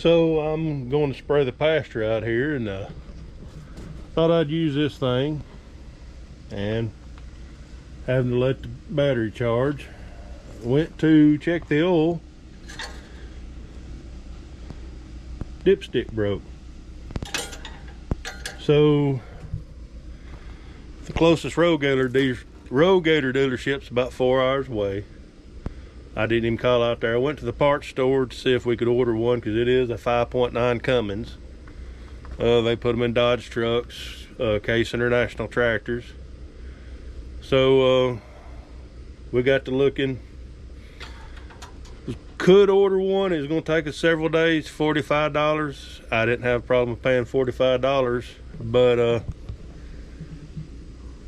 So I'm going to spray the pasture out here, and thought I'd use this thing, and having to let the battery charge. Went to check the oil. Dipstick broke. So the closest Road Gator dealership's about 4 hours away. I didn't even call out there. I went to the parts store to see if we could order one, because it is a 5.9 Cummins. They put them in Dodge trucks, Case International tractors. So we got to looking. Could order one. It's going to take us several days. $45. I didn't have a problem paying $45, but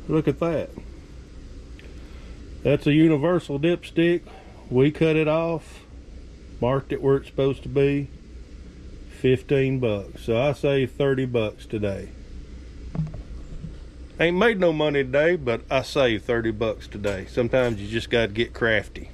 look at that. That's a universal dipstick. We cut it off, marked it where it's supposed to be. 15 bucks. So I saved 30 bucks today. Ain't made no money today, but I saved 30 bucks today. Sometimes you just got to get crafty.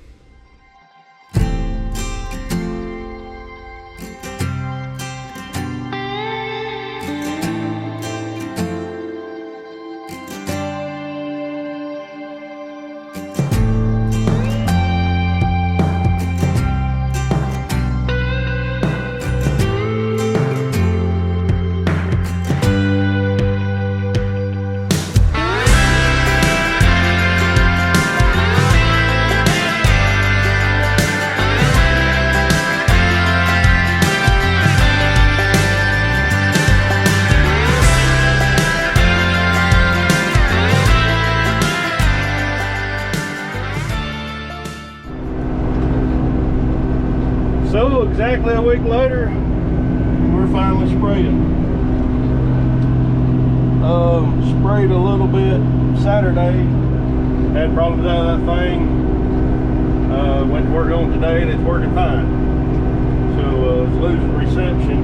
So exactly a week later, we're finally spraying. Sprayed a little bit Saturday, had problems out of that thing. Went to work on it today and it's working fine. So it's losing reception.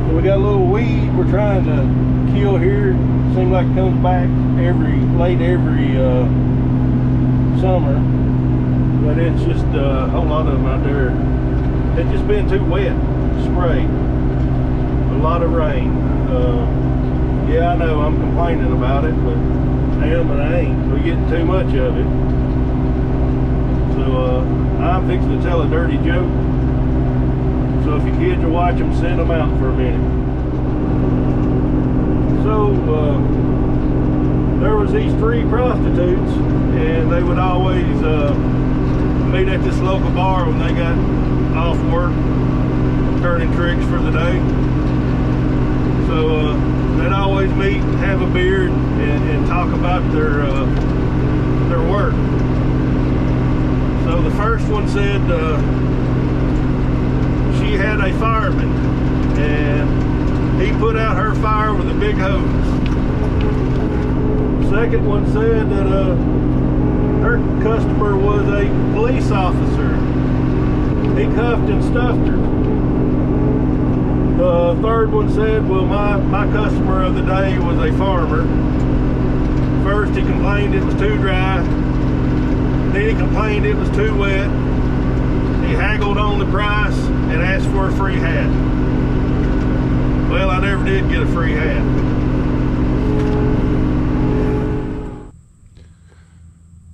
So we got a little weed we're trying to kill here. Seems like it comes back late every summer. But it's just a whole lot of them out there. It's just been too wet to spray. A lot of rain. Yeah, I know I'm complaining about it, but damn it, I ain't. We're getting too much of it. So I'm fixing to tell a dirty joke. So if your kids are watching, send them out for a minute. So there was these 3 prostitutes, and they would always meet at this local bar when they got off work, turning tricks for the day. So they'd always meet and have a beer and talk about their work. So the first one said she had a fireman, and he put out her fire with a big hose. Second one said that her customer was a police officer. He cuffed and stuffed her. The third one said, well, my customer of the day was a farmer. First he complained it was too dry. Then he complained it was too wet. He haggled on the price and asked for a free hat. Well, I never did get a free hat.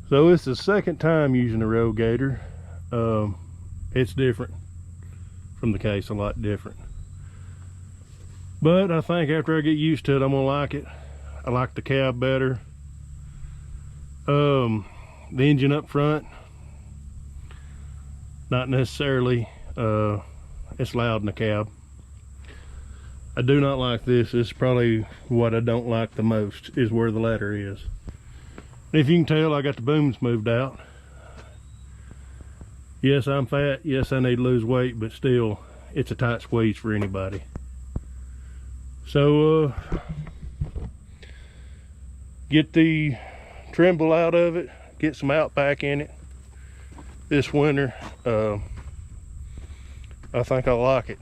So it's the second time using the Road Gator. It's different from the Case, a lot different. But I think after I get used to it, I'm gonna like it. I like the cab better. The engine up front, not necessarily. It's loud in the cab. I do not like this. This is probably what I don't like the most, is where the ladder is. If you can tell, I got the booms moved out. Yes, I'm fat. Yes, I need to lose weight, but still, it's a tight squeeze for anybody. So, get the Trimble out of it, get some Outback in it this winter. I think I like it.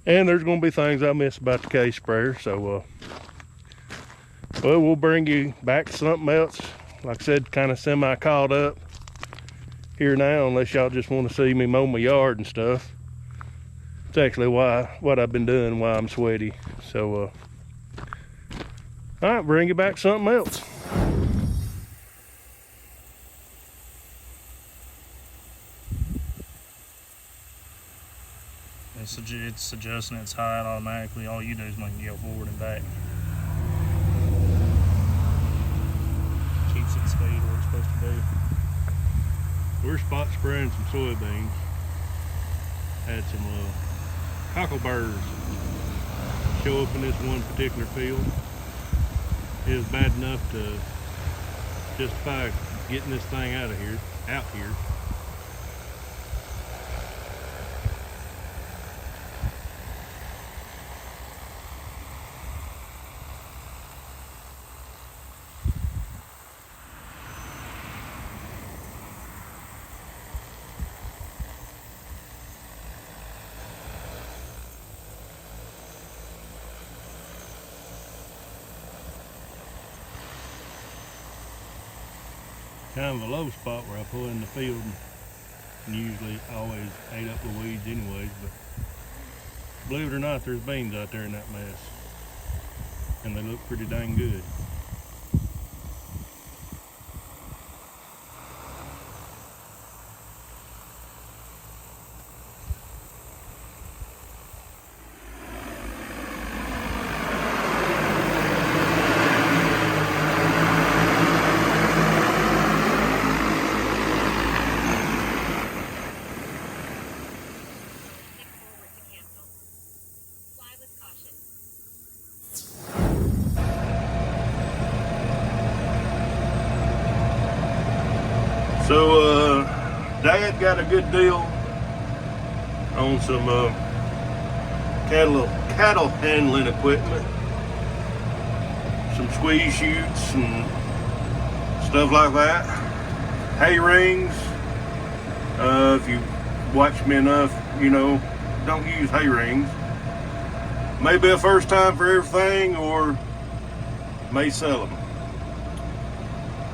And there's going to be things I miss about the Case sprayer, so well, we'll bring you back to something else. Like I said, kind of semi caught up here now, unless y'all just want to see me mow my yard and stuff. It's actually what I've been doing, why I'm sweaty. So, all right, bring you back something else. It's adjusting its height automatically. All you do is make it go forward and back. Keeps its speed where it's supposed to be. We're spot spraying some soybeans. Had some cockleburs show up in this one particular field. It was bad enough to justify getting this thing out here. Kind of a low spot where I pull in the field, and usually always ate up the weeds anyways, but believe it or not, there's beans out there in that mess, and they look pretty dang good. So Dad got a good deal on some cattle handling equipment, some squeeze chutes and stuff like that. Hay rings. If you watch me enough, you know, don't use hay rings. Maybe a first time for everything, or may sell them.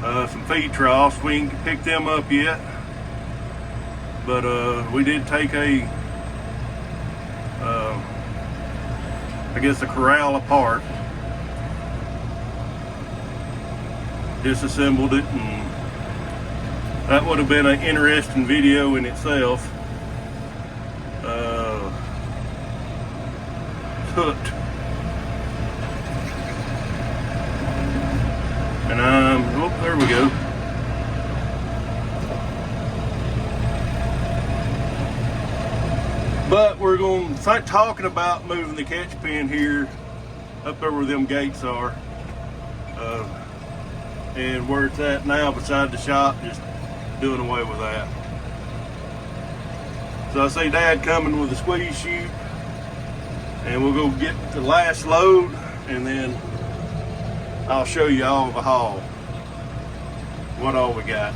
Some feed troughs, we ain't picked them up yet, but we did take I guess a corral apart, disassembled it, and that would have been an interesting video in itself. Hooked. And oh, there we go. But we're going to start talking about moving the catch pen here up there where them gates are, and where it's at now beside the shop, just doing away with that. So I see Dad coming with a squeeze chute, and we'll go get the last load, and then I'll show you all the haul, what all we got.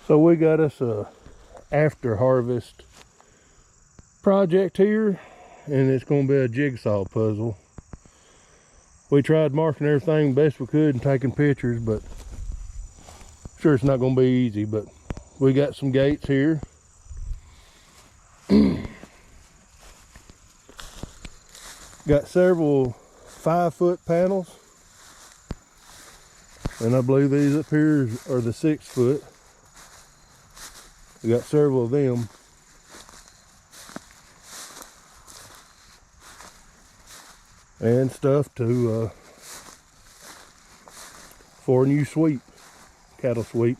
So we got us a after harvest project here, and it's going to be a jigsaw puzzle. We tried marking everything best we could and taking pictures, but sure it's not going to be easy. But we got some gates here. Got several 5-foot panels, and I believe these up here are the 6-foot. We got several of them. And stuff to for a new sweep, cattle sweep.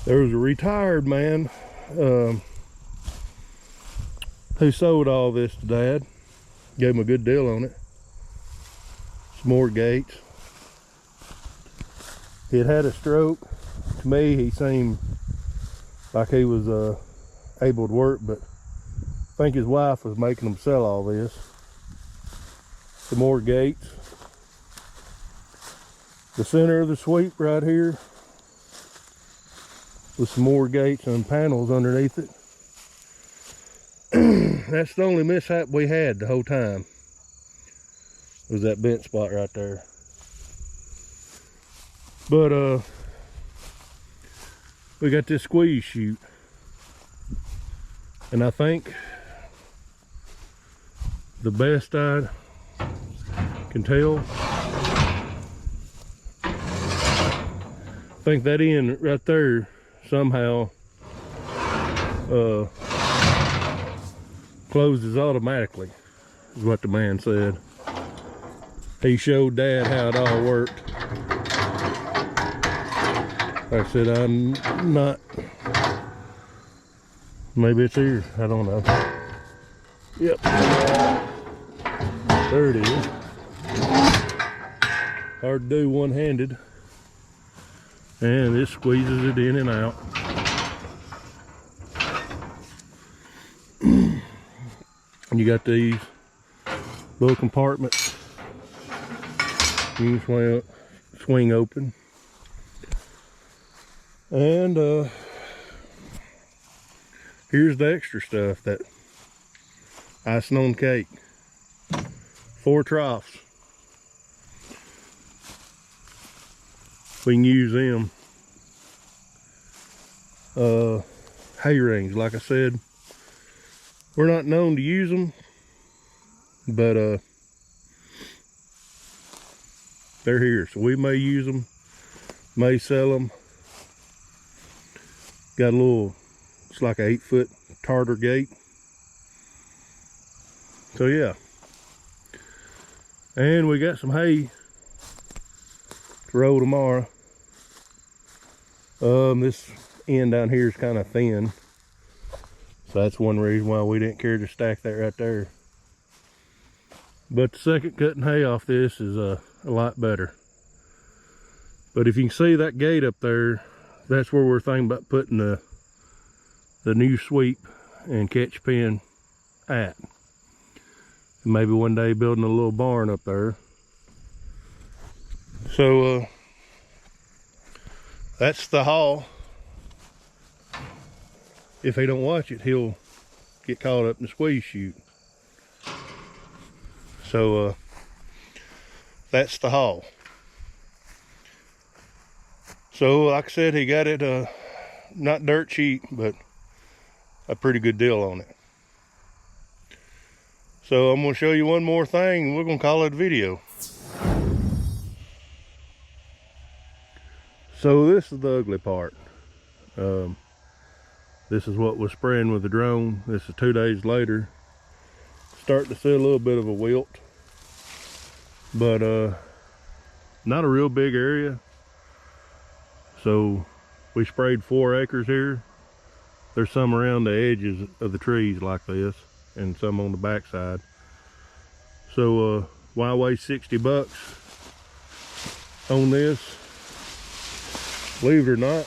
There was a retired man who sold all this to Dad. Gave him a good deal on it. Some more gates. He had a stroke. To me, he seemed like he was able to work, but I think his wife was making him sell all this. Some more gates. The center of the sweep right here, with some more gates and panels underneath it. That's the only mishap we had the whole time. was that bent spot right there. But we got this squeeze chute, and I think the best I can tell, I think that end right there somehow closes automatically, is what the man said. He showed Dad how it all worked. Like I said, I'm not, maybe it's here, I don't know. Yep, there it is. Hard to do one-handed. And this squeezes it in and out. And you got these little compartments you can swing open. And here's the extra stuff, that icing on cake. 4 troughs. We can use them. Hay rings, like I said, we're not known to use them, but they're here, so we may use them, may sell them. Got a little, it's like an 8-foot tartar gate. So yeah, and we got some hay to roll tomorrow. This end down here is kind of thin, so that's one reason why we didn't care to stack that right there. But the second cutting hay off this is a lot better. But if you can see that gate up there, that's where we're thinking about putting the new sweep and catch pen at. Maybe one day building a little barn up there. So that's the haul. If he don't watch it, he'll get caught up in the squeeze chute. So that's the haul. So like I said, he got it not dirt cheap, but a pretty good deal on it. So I'm going to show you one more thing, and we're going to call it a video. So this is the ugly part. This is what was spraying with the drone. This is 2 days later. Starting to see a little bit of a wilt, but not a real big area. So we sprayed 4 acres here. There's some around the edges of the trees like this, and some on the backside. So why waste $60 on this? Believe it or not,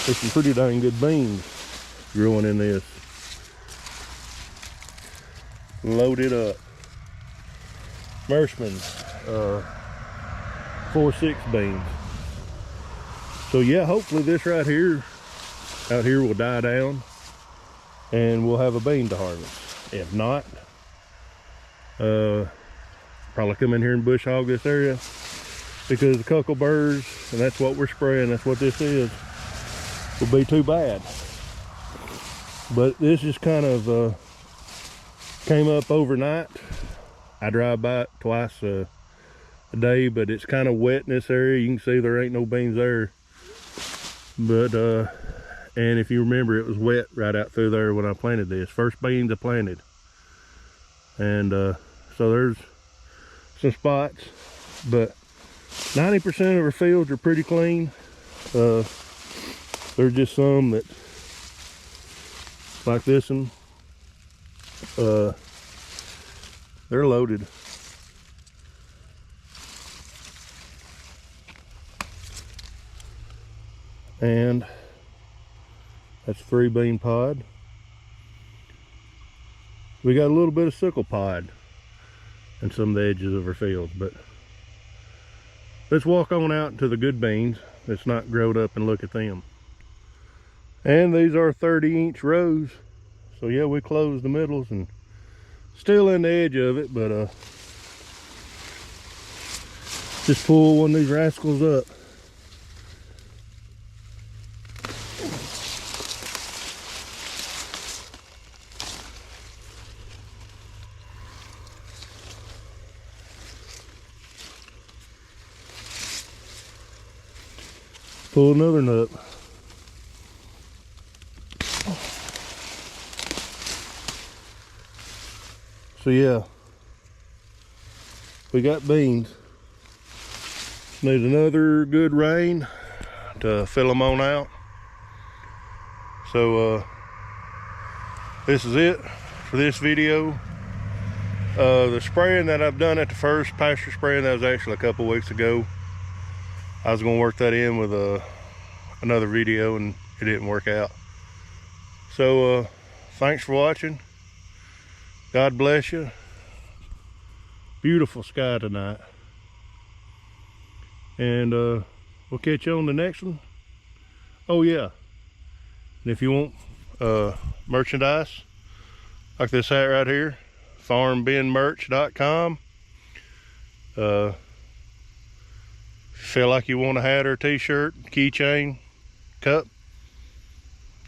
there's some pretty dang good beans growing in this. Load it up. Mershman 4-6 beans. So yeah, hopefully this right here out here will die down and we'll have a bean to harvest. If not, probably come in here and bush hog this area, because the cuckleburrs, and that's what we're spraying, that's what this is, will be too bad. But this just kind of came up overnight. I drive by it twice a day, but it's kind of wet in this area. You can see there ain't no beans there. But and if you remember, it was wet right out through there when I planted this. First beans I planted. And so there's some spots, but 90% of our fields are pretty clean. There's just some that, like this one, they're loaded. And that's a 3 bean pod. We got a little bit of sickle pod in some of the edges of our fields, but let's walk on out to the good beans that's not growed up and look at them. And these are 30-inch rows. So yeah, we closed the middles and still in the edge of it, but Just pull one of these rascals up. Pull another nut. So yeah, we got beans. Need another good rain to fill them on out. So this is it for this video. The spraying that I've done at the first pasture spraying, that was actually a couple weeks ago. I was going to work that in with another video and it didn't work out. So thanks for watching. God bless you. Beautiful sky tonight. And we'll catch you on the next one. Oh yeah, and if you want merchandise like this hat right here, farmbinmerch.com. Feel like you want a hat or a t-shirt, keychain, cup,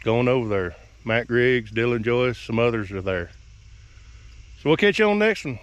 going over there. Matt Griggs, Dylan Joyce, some others are there. So we'll catch you on the next one.